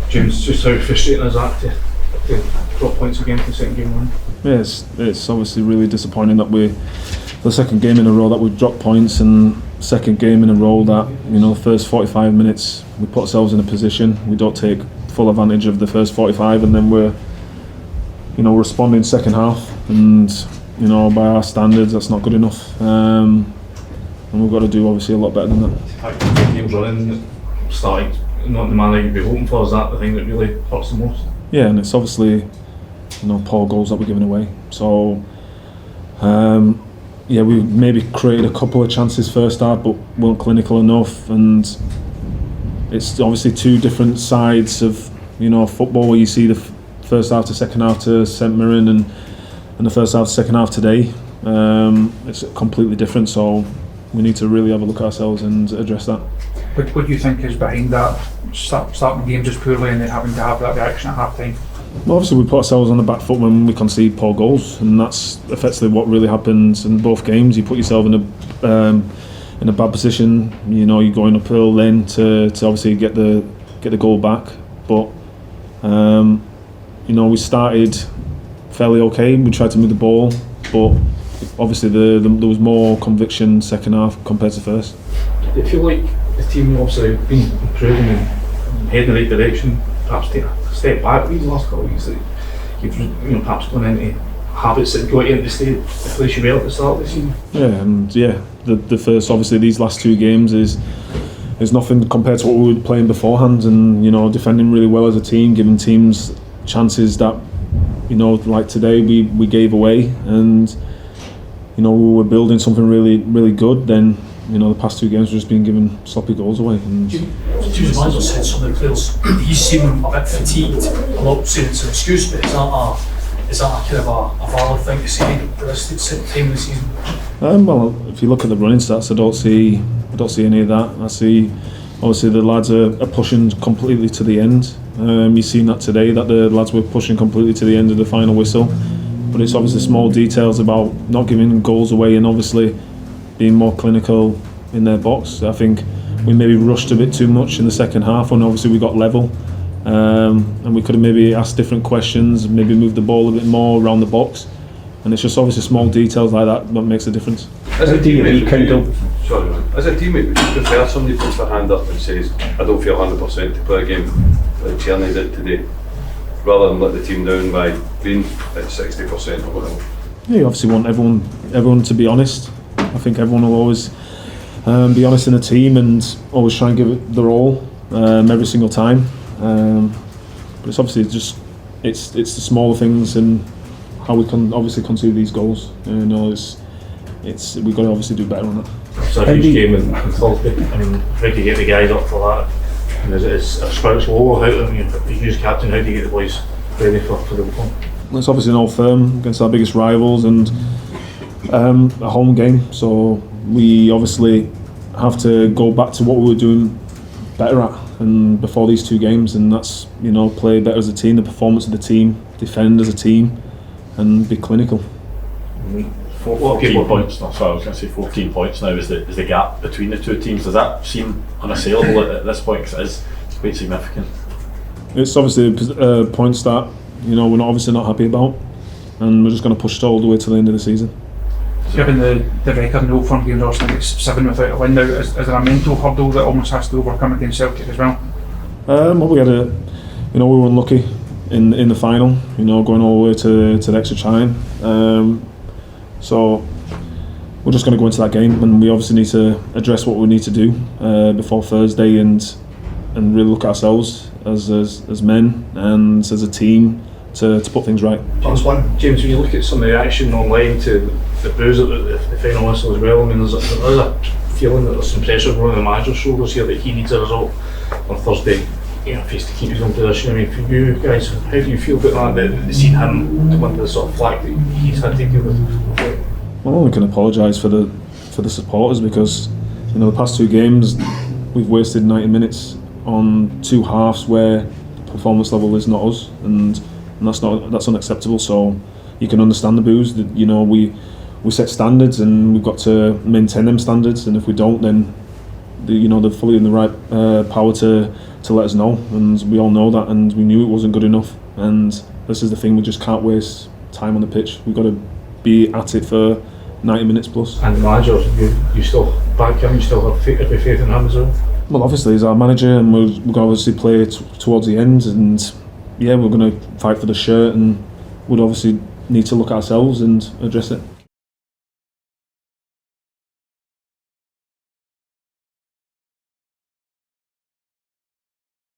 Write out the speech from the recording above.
James, just how frustrating is that to drop points again for the second game run? Yeah, it's obviously really disappointing that the second game in a row that we've dropped points, and second game in a row that, the first 45 minutes we put ourselves in a position, we don't take full advantage of the first 45, and then we're responding second half, and by our standards that's not good enough, and we've got to do obviously a lot better than that. The games running starting not the manner you'd be hoping for, is that the thing that really hurts the most? Yeah, and it's obviously poor goals that we're giving away, so yeah, we maybe created a couple of chances first half but weren't clinical enough, and it's obviously two different sides of football, where you see the first half to second half to St Mirren and the first half to second half today. It's completely different, so we need to really have a look at ourselves and address that. What do you think is behind that, starting the game just poorly and then having to have that reaction at half time? Well, obviously we put ourselves on the back foot when we concede poor goals, and that's effectively what really happens in both games. You put yourself in a bad position, you're going uphill then to obviously get the goal back, but we started fairly okay, we tried to move the ball, but obviously there was more conviction second half compared to first. Do you feel like the team obviously been improving and heading in the right direction, perhaps take a step back these last couple of weeks, that you've perhaps gone into habits that got you into the place you were at the start of the season? Yeah, and the first, obviously these last two games is nothing compared to what we were playing beforehand, and defending really well as a team, giving teams chances that like today we gave away, and we were building something really, really good. Then the past two games we've just been giving sloppy goals away. And James Manager said some of the players, he's seen a bit fatigued. I'm not saying it's an excuse, but is that a kind of a valid thing to say at this time of the season? Well, if you look at the running stats, I don't see any of that. I see obviously the lads are pushing completely to the end. You've seen that today, that the lads were pushing completely to the end of the final whistle. But it's obviously small details about not giving goals away and obviously being more clinical in their box. I think we maybe rushed a bit too much in the second half, and obviously we got level, and we could have maybe asked different questions, maybe moved the ball a bit more around the box, and it's just obviously small details like that makes a difference. As a teammate, would you prefer somebody puts their hand up and says, I don't feel 100% to play a game like Tierney did today, rather than let the team down by being at 60% or whatever? Yeah, you obviously want everyone to be honest. I think everyone will always be honest in a team and always try and give it their all every single time. But it's obviously it's the smaller things and how we can obviously concede these goals. It's we've got to obviously do better on that. It's a huge game in Thursday. I mean, how do you get the guys up for that? And is our spirits low? If you as captain, how do you get the boys ready for the weekend? It's obviously an Old Firm against our biggest rivals and a home game, so we obviously have to go back to what we were doing better at and before these two games, and that's play better as a team, the performance of the team, defend as a team, and be clinical. 14 points. No, sorry, I was going to say 14 points now is the gap between the two teams. Does that seem unassailable at this point? Because it's quite significant. It's obviously points that we're obviously not happy about, and we're just going to push it all the way to the end of the season. Given the record in the Old Firm games, I think it's 7 without a win now. Is there a mental hurdle that almost has to overcome against Celtic as well? Well, we had we were unlucky in the final. Going all the way to the extra time. So we're just going to go into that game, and we obviously need to address what we need to do before Thursday, and really look at ourselves as men and as a team to put things right. James, when you look at some of the reaction online to the boos at the final whistle as well, I mean, there's a feeling that there's some pressure on the manager's shoulders here that he needs a result on Thursday, face to keep his own position. I mean, for you guys, how do you feel about that they've seen him to win the sort of flag that he's had to deal with? Well, we can apologise for the supporters, because the past two games we've wasted 90 minutes on two halves where the performance level is not us, and that's unacceptable. So you can understand the boos. We set standards and we've got to maintain them standards, and if we don't, then they're fully in the right power to to let us know, and we all know that, and we knew it wasn't good enough. And this is the thing, we just can't waste time on the pitch. We've got to be at it for 90 minutes plus. And the manager, you still back him, you still have every faith in him as well? Well, obviously he's our manager, and we're going to obviously play towards the end, and yeah, we're going to fight for the shirt, and we'd obviously need to look at ourselves and address it.